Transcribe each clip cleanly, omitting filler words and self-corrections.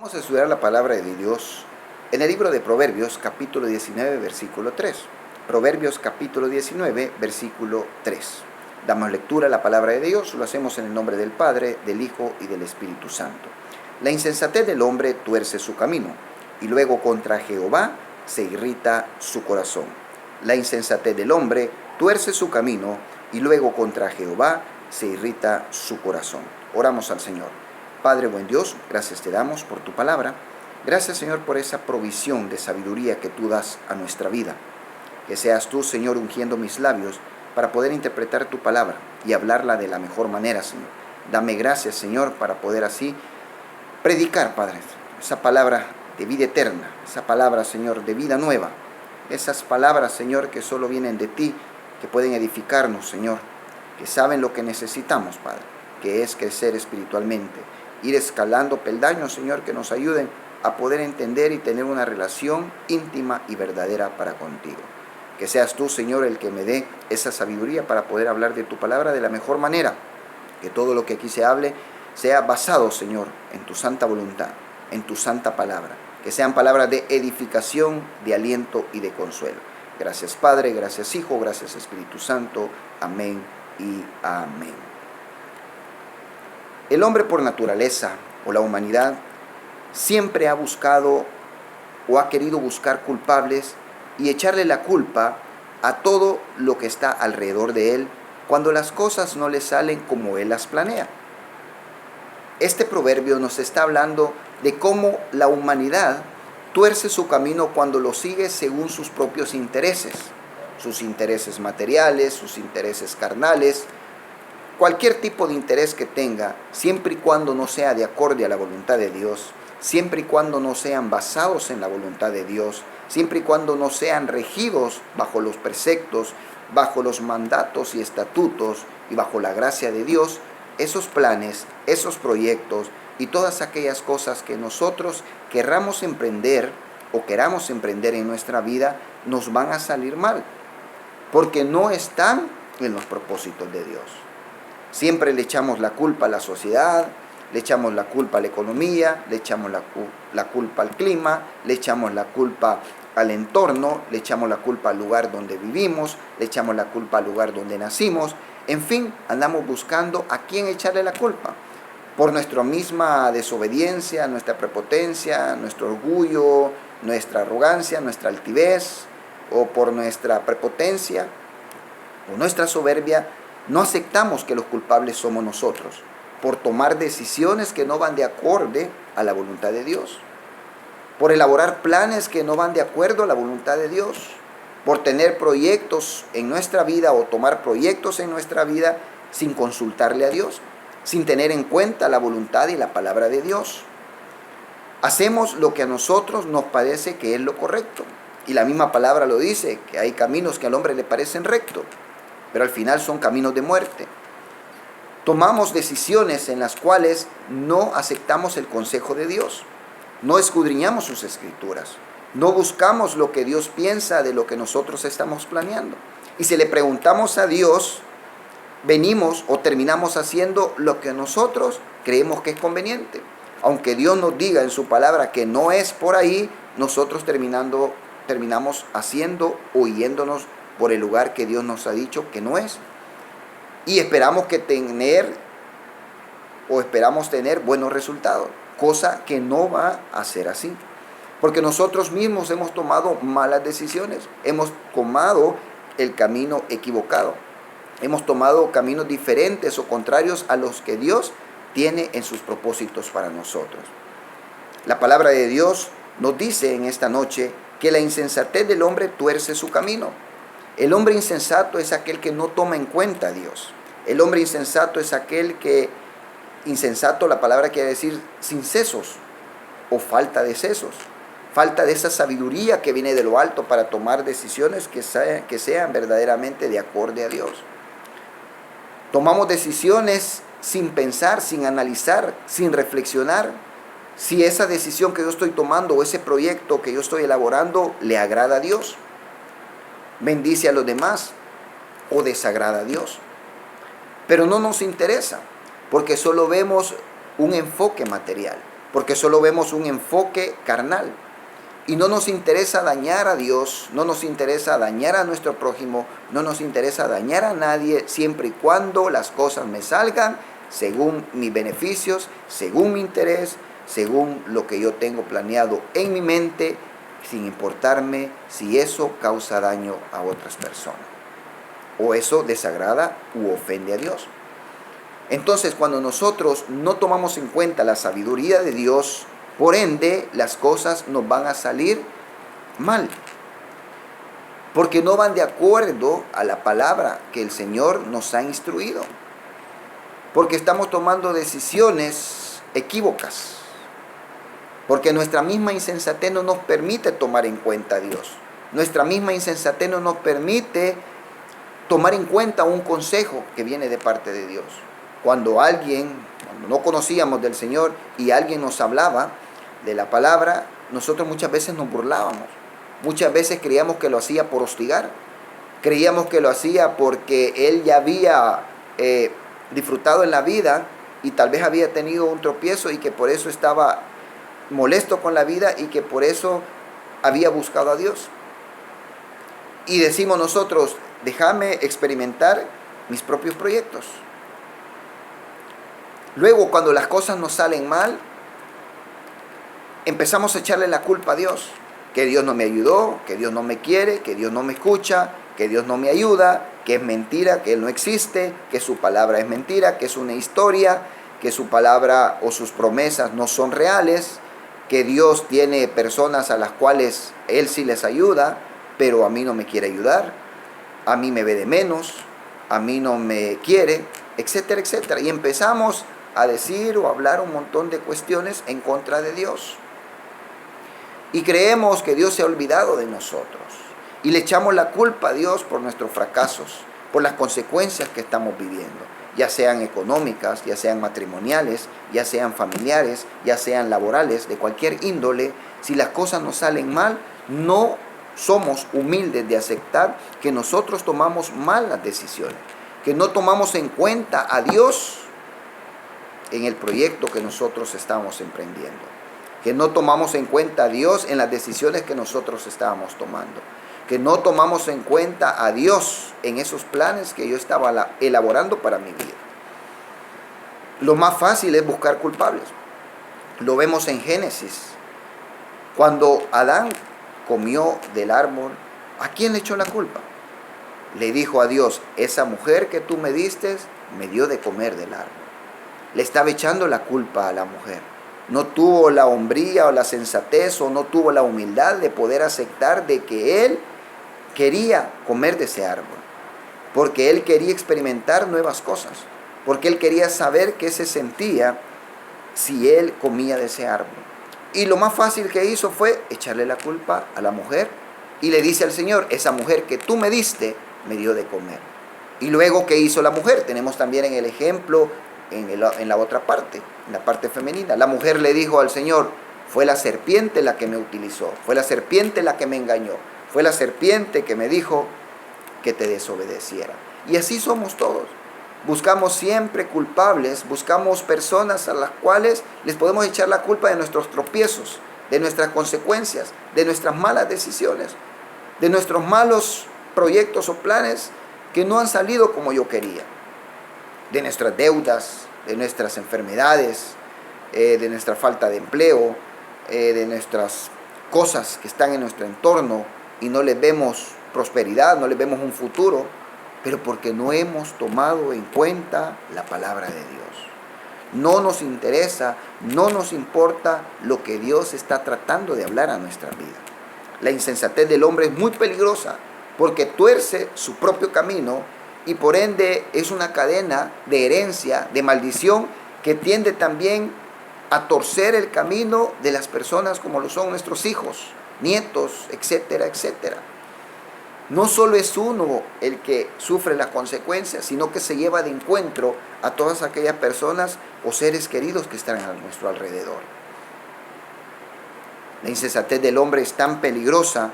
Vamos a estudiar la palabra de Dios en el libro de Proverbios, capítulo 19, versículo 3. Proverbios, capítulo 19, versículo 3. Damos lectura a la palabra de Dios, lo hacemos en el nombre del Padre, del Hijo y del Espíritu Santo. La insensatez del hombre tuerce su camino, y luego contra Jehová se irrita su corazón. La insensatez del hombre tuerce su camino, y luego contra Jehová se irrita su corazón. Oramos al Señor. Padre buen Dios, gracias te damos por tu palabra. Gracias, Señor, por esa provisión de sabiduría que tú das a nuestra vida. Que seas tú, Señor, ungiendo mis labios para poder interpretar tu palabra y hablarla de la mejor manera, Señor. Dame gracias, Señor, para poder así predicar, Padre, esa palabra de vida eterna, esa palabra, Señor, de vida nueva. Esas palabras, Señor, que solo vienen de ti, que pueden edificarnos, Señor, que saben lo que necesitamos, Padre, que es crecer espiritualmente. Ir escalando peldaños, Señor, que nos ayuden a poder entender y tener una relación íntima y verdadera para contigo. Que seas tú, Señor, el que me dé esa sabiduría para poder hablar de tu palabra de la mejor manera. Que todo lo que aquí se hable sea basado, Señor, en tu santa voluntad, en tu santa palabra. Que sean palabras de edificación, de aliento y de consuelo. Gracias, Padre, gracias, Hijo, gracias, Espíritu Santo. Amén y amén. El hombre por naturaleza, o la humanidad, siempre ha buscado o ha querido buscar culpables y echarle la culpa a todo lo que está alrededor de él cuando las cosas no le salen como él las planea. Este proverbio nos está hablando de cómo la humanidad tuerce su camino cuando lo sigue según sus propios intereses materiales, sus intereses carnales, cualquier tipo de interés que tenga, siempre y cuando no sea de acorde a la voluntad de Dios, siempre y cuando no sean basados en la voluntad de Dios, siempre y cuando no sean regidos bajo los preceptos, bajo los mandatos y estatutos y bajo la gracia de Dios, esos planes, esos proyectos y todas aquellas cosas que nosotros querramos emprender o queramos emprender en nuestra vida, nos van a salir mal, porque no están en los propósitos de Dios. Siempre le echamos la culpa a la sociedad, le echamos la culpa a la economía, le echamos la culpa al clima, le echamos la culpa al entorno, le echamos la culpa al lugar donde vivimos, le echamos la culpa al lugar donde nacimos. En fin, andamos buscando a quién echarle la culpa. Por nuestra misma desobediencia, nuestra prepotencia, nuestro orgullo, nuestra arrogancia, nuestra altivez, o por nuestra prepotencia o nuestra soberbia, no aceptamos que los culpables somos nosotros por tomar decisiones que no van de acorde a la voluntad de Dios, por elaborar planes que no van de acuerdo a la voluntad de Dios, por tener proyectos en nuestra vida o tomar proyectos en nuestra vida sin consultarle a Dios, sin tener en cuenta la voluntad y la palabra de Dios. Hacemos lo que a nosotros nos parece que es lo correcto. Y la misma palabra lo dice, que hay caminos que al hombre le parecen rectos, pero al final son caminos de muerte. Tomamos decisiones en las cuales no aceptamos el consejo de Dios, no escudriñamos sus escrituras, no buscamos lo que Dios piensa de lo que nosotros estamos planeando. Y si le preguntamos a Dios, venimos o terminamos haciendo lo que nosotros creemos que es conveniente. Aunque Dios nos diga en su palabra que no es por ahí, nosotros terminamos haciendo o yéndonos por el lugar que Dios nos ha dicho que no es. Y esperamos tener buenos resultados, cosa que no va a ser así. Porque nosotros mismos hemos tomado malas decisiones, hemos tomado el camino equivocado, hemos tomado caminos diferentes o contrarios a los que Dios tiene en sus propósitos para nosotros. La palabra de Dios nos dice en esta noche que la insensatez del hombre tuerce su camino. El hombre insensato es aquel que no toma en cuenta a Dios. El hombre insensato es aquel que, insensato la palabra quiere decir sin sesos o falta de sesos. Falta de esa sabiduría que viene de lo alto para tomar decisiones que sean verdaderamente de acorde a Dios. Tomamos decisiones sin pensar, sin analizar, sin reflexionar si esa decisión que yo estoy tomando o ese proyecto que yo estoy elaborando le agrada a Dios, bendice a los demás o desagrada a Dios. Pero no nos interesa, porque solo vemos un enfoque material. porque solo vemos un enfoque carnal. Y no nos interesa dañar a Dios, no nos interesa dañar a nuestro prójimo, no nos interesa dañar a nadie, siempre y cuando las cosas me salgan según mis beneficios, según mi interés, según lo que yo tengo planeado en mi mente, sin importarme si eso causa daño a otras personas o eso desagrada u ofende a Dios. Entonces, cuando nosotros no tomamos en cuenta la sabiduría de Dios, por ende, las cosas nos van a salir mal, porque no van de acuerdo a la palabra que el Señor nos ha instruido, porque estamos tomando decisiones equívocas, porque nuestra misma insensatez no nos permite tomar en cuenta a Dios, nuestra misma insensatez no nos permite tomar en cuenta un consejo que viene de parte de Dios. Cuando no conocíamos del Señor y alguien nos hablaba de la palabra, nosotros muchas veces nos burlábamos. Muchas veces creíamos que lo hacía por hostigar. Creíamos que lo hacía porque él ya había disfrutado en la vida y tal vez había tenido un tropiezo y que por eso estaba molesto con la vida y que por eso había buscado a Dios. Y decimos nosotros, déjame experimentar mis propios proyectos. Luego, cuando las cosas nos salen mal, empezamos a echarle la culpa a Dios. Que Dios no me ayudó, que Dios no me quiere, que Dios no me escucha, que Dios no me ayuda, que es mentira, que Él no existe, que su palabra es mentira, que es una historia, que su palabra o sus promesas no son reales, que Dios tiene personas a las cuales Él sí les ayuda, pero a mí no me quiere ayudar, a mí me ve de menos, a mí no me quiere, etcétera, etcétera. Y empezamos a decir o hablar un montón de cuestiones en contra de Dios. Y creemos que Dios se ha olvidado de nosotros. Y le echamos la culpa a Dios por nuestros fracasos, por las consecuencias que estamos viviendo, ya sean económicas, ya sean matrimoniales, ya sean familiares, ya sean laborales, de cualquier índole. Si las cosas nos salen mal, no somos humildes de aceptar que nosotros tomamos malas decisiones, que no tomamos en cuenta a Dios en el proyecto que nosotros estamos emprendiendo, que no tomamos en cuenta a Dios en las decisiones que nosotros estábamos tomando, que no tomamos en cuenta a Dios en esos planes que yo estaba elaborando para mi vida. Lo más fácil es buscar culpables. Lo vemos en Génesis. Cuando Adán comió del árbol, ¿a quién le echó la culpa? Le dijo a Dios, esa mujer que tú me diste me dio de comer del árbol. Le estaba echando la culpa a la mujer. No tuvo la hombría o la sensatez o no tuvo la humildad de poder aceptar de que él quería comer de ese árbol, porque él quería experimentar nuevas cosas, porque él quería saber qué se sentía si él comía de ese árbol. Y lo más fácil que hizo fue echarle la culpa a la mujer y le dice al Señor, esa mujer que tú me diste me dio de comer. Y luego, ¿qué hizo la mujer? Tenemos también en el ejemplo, en la otra parte, en la parte femenina. La mujer le dijo al Señor, fue la serpiente la que me utilizó, fue la serpiente la que me engañó, fue la serpiente que me dijo que te desobedeciera. Y así somos todos. Buscamos siempre culpables, buscamos personas a las cuales les podemos echar la culpa de nuestros tropiezos, de nuestras consecuencias, de nuestras malas decisiones, de nuestros malos proyectos o planes que no han salido como yo quería, de nuestras deudas, de nuestras enfermedades, de nuestra falta de empleo, de nuestras cosas que están en nuestro entorno y no les vemos prosperidad, no les vemos un futuro, pero porque no hemos tomado en cuenta la palabra de Dios. No nos interesa, no nos importa lo que Dios está tratando de hablar a nuestra vida. La insensatez del hombre es muy peligrosa porque tuerce su propio camino y por ende es una cadena de herencia, de maldición, que tiende también a torcer el camino de las personas como lo son nuestros hijos, nietos, etcétera, etcétera. No solo es uno el que sufre las consecuencias, sino que se lleva de encuentro a todas aquellas personas o seres queridos que están a nuestro alrededor. La insensatez del hombre es tan peligrosa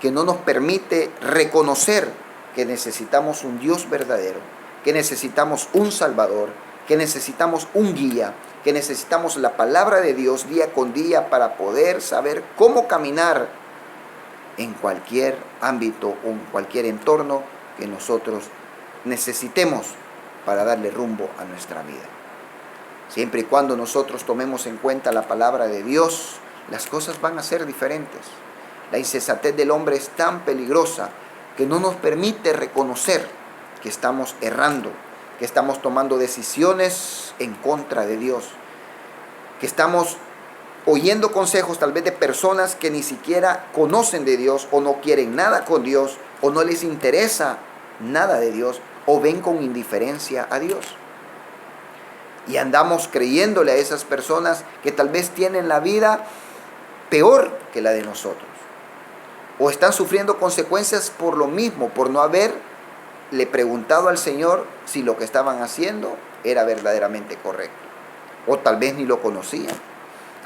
que no nos permite reconocer que necesitamos un Dios verdadero, que necesitamos un Salvador, que necesitamos un guía, que necesitamos la palabra de Dios día con día para poder saber cómo caminar en cualquier ámbito o en cualquier entorno que nosotros necesitemos para darle rumbo a nuestra vida. Siempre y cuando nosotros tomemos en cuenta la palabra de Dios, las cosas van a ser diferentes. La insensatez del hombre es tan peligrosa que no nos permite reconocer que estamos errando, que estamos tomando decisiones en contra de Dios, que estamos oyendo consejos tal vez de personas que ni siquiera conocen de Dios o no quieren nada con Dios o no les interesa nada de Dios o ven con indiferencia a Dios. Y andamos creyéndole a esas personas que tal vez tienen la vida peor que la de nosotros. O están sufriendo consecuencias por lo mismo, por no haberle preguntado al Señor si lo que estaban haciendo era verdaderamente correcto. O tal vez ni lo conocían.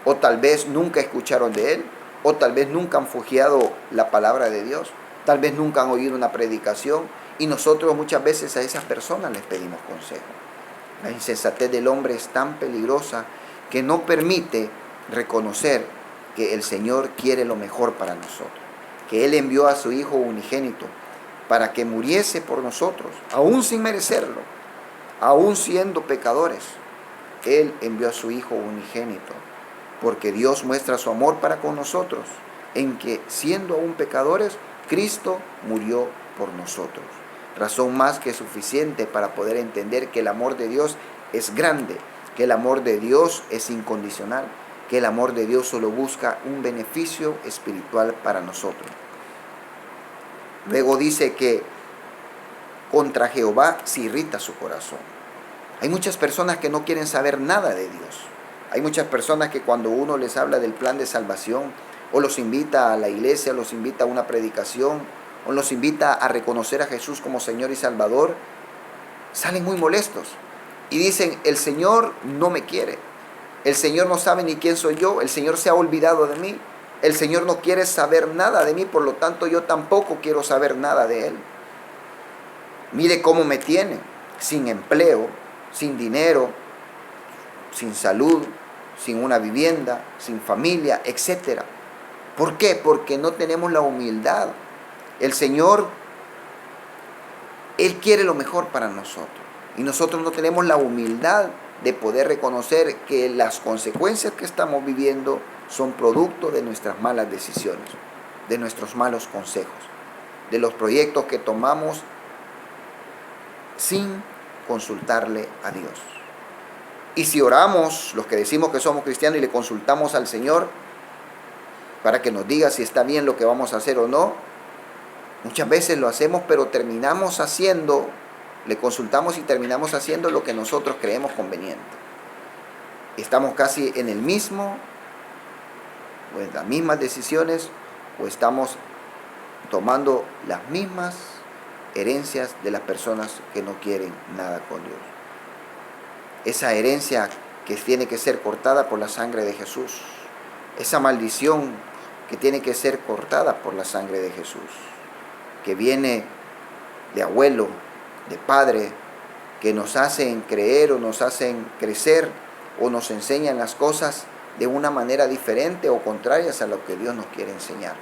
O tal vez nunca escucharon de Él. O tal vez nunca han fugiado la palabra de Dios. Tal vez nunca han oído una predicación. Y nosotros muchas veces a esas personas les pedimos consejo. La insensatez del hombre es tan peligrosa que no permite reconocer que el Señor quiere lo mejor para nosotros, que Él envió a su Hijo unigénito para que muriese por nosotros, aún sin merecerlo, aún siendo pecadores. Él envió a su Hijo unigénito, porque Dios muestra su amor para con nosotros, en que siendo aún pecadores, Cristo murió por nosotros. Razón más que suficiente para poder entender que el amor de Dios es grande, que el amor de Dios es incondicional, que el amor de Dios solo busca un beneficio espiritual para nosotros. Luego dice que contra Jehová se irrita su corazón. Hay muchas personas que no quieren saber nada de Dios. Hay muchas personas que cuando uno les habla del plan de salvación, o los invita a la iglesia, los invita a una predicación, o los invita a reconocer a Jesús como Señor y Salvador, salen muy molestos y dicen: el Señor no me quiere, el Señor no sabe ni quién soy yo, el Señor se ha olvidado de mí, el Señor no quiere saber nada de mí, por lo tanto yo tampoco quiero saber nada de Él. Mire cómo me tiene, sin empleo, sin dinero, sin salud, sin una vivienda, sin familia, etc. ¿Por qué? Porque no tenemos la humildad. El Señor, Él quiere lo mejor para nosotros. Y nosotros no tenemos la humildad de poder reconocer que las consecuencias que estamos viviendo son producto de nuestras malas decisiones, de nuestros malos consejos, de los proyectos que tomamos sin consultarle a Dios. Y si oramos, los que decimos que somos cristianos, y le consultamos al Señor para que nos diga si está bien lo que vamos a hacer o no, muchas veces lo hacemos, pero terminamos haciendo, le consultamos y terminamos haciendo lo que nosotros creemos conveniente. Estamos casi en el mismo, o en las mismas decisiones, o estamos tomando las mismas herencias de las personas que no quieren nada con Dios. Esa herencia que tiene que ser cortada por la sangre de Jesús. Esa maldición que tiene que ser cortada por la sangre de Jesús. Que viene de abuelo, de padre, que nos hacen creer o nos hacen crecer o nos enseñan las cosas de una manera diferente o contrarias a lo que Dios nos quiere enseñar.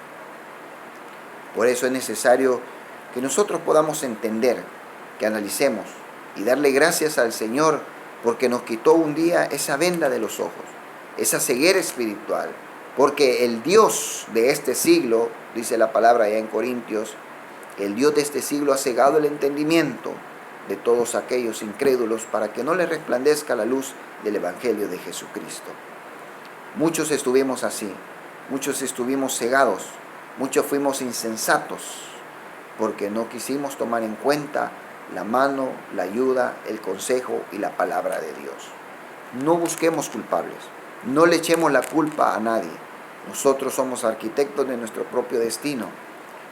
Por eso es necesario que nosotros podamos entender, que analicemos y darle gracias al Señor porque nos quitó un día esa venda de los ojos, esa ceguera espiritual, porque el Dios de este siglo, dice la palabra allá en Corintios, el Dios de este siglo ha cegado el entendimiento de todos aquellos incrédulos para que no les resplandezca la luz del Evangelio de Jesucristo. Muchos estuvimos así, muchos estuvimos cegados, muchos fuimos insensatos, porque no quisimos tomar en cuenta la mano, la ayuda, el consejo y la palabra de Dios. No busquemos culpables, no le echemos la culpa a nadie. Nosotros somos arquitectos de nuestro propio destino.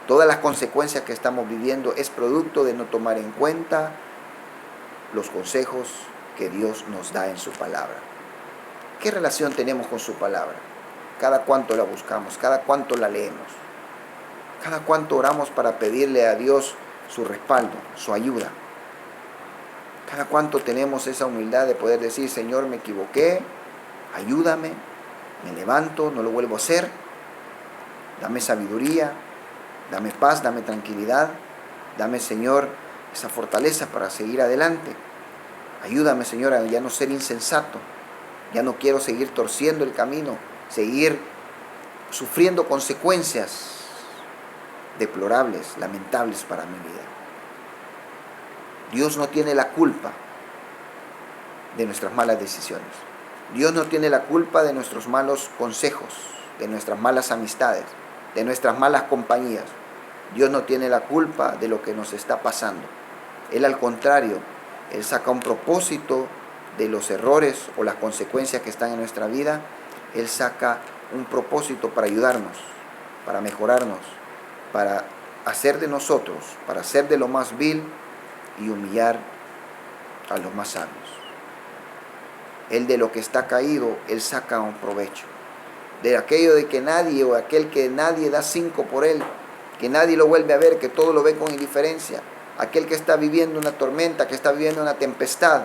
Todas las consecuencias que estamos viviendo es producto de no tomar en cuenta los consejos que Dios nos da en su palabra. ¿Qué relación tenemos con su palabra? Cada cuánto la buscamos, cada cuánto la leemos, cada cuánto oramos para pedirle a Dios su respaldo, su ayuda. Cada cuánto tenemos esa humildad de poder decir, Señor, me equivoqué, ayúdame, me levanto, no lo vuelvo a hacer, dame sabiduría, dame paz, dame tranquilidad, dame, Señor, esa fortaleza para seguir adelante. Ayúdame, Señor, a ya no ser insensato, ya no quiero seguir torciendo el camino, seguir sufriendo consecuencias deplorables, lamentables para mi vida. Dios no tiene la culpa de nuestras malas decisiones. Dios no tiene la culpa de nuestros malos consejos, de nuestras malas amistades, de nuestras malas compañías. Dios no tiene la culpa de lo que nos está pasando. Él, al contrario, Él saca un propósito de los errores o las consecuencias que están en nuestra vida. Él saca un propósito para ayudarnos, para mejorarnos, para hacer de nosotros, para hacer de lo más vil y humillar a los más sabios. Él, de lo que está caído, Él saca un provecho. De aquello de que nadie, o aquel que nadie da 5 por él, que nadie lo vuelve a ver, que todo lo ve con indiferencia. Aquel que está viviendo una tormenta, que está viviendo una tempestad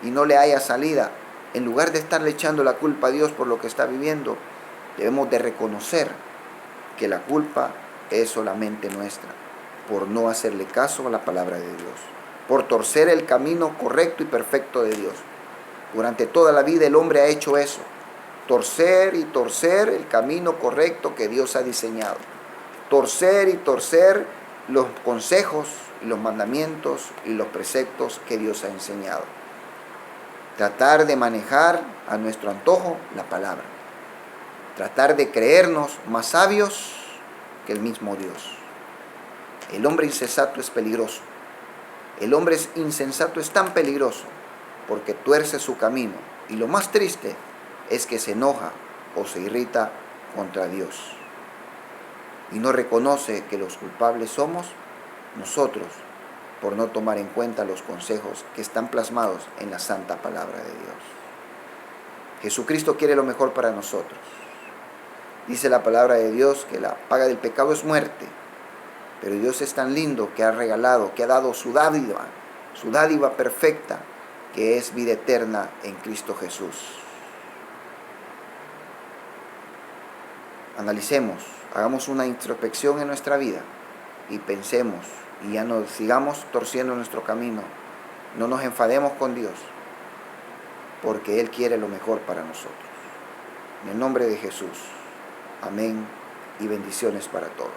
y no le haya salida. En lugar de estarle echando la culpa a Dios por lo que está viviendo, debemos de reconocer que la culpa es solamente nuestra, por no hacerle caso a la palabra de Dios, por torcer el camino correcto y perfecto de Dios. Durante toda la vida el hombre ha hecho eso, torcer y torcer el camino correcto que Dios ha diseñado, torcer y torcer los consejos y los mandamientos y los preceptos que Dios ha enseñado. Tratar de manejar a nuestro antojo la palabra, tratar de creernos más sabios que el mismo Dios. El hombre insensato es peligroso. El hombre insensato es tan peligroso porque tuerce su camino. Y lo más triste es que se enoja o se irrita contra Dios. Y no reconoce que los culpables somos nosotros por no tomar en cuenta los consejos que están plasmados en la santa palabra de Dios. Jesucristo quiere lo mejor para nosotros. Dice la palabra de Dios que la paga del pecado es muerte. Pero Dios es tan lindo que ha regalado, que ha dado su dádiva perfecta, que es vida eterna en Cristo Jesús. Analicemos, hagamos una introspección en nuestra vida y pensemos y ya no sigamos torciendo nuestro camino. No nos enfademos con Dios, porque Él quiere lo mejor para nosotros. En el nombre de Jesús. Amén y bendiciones para todos.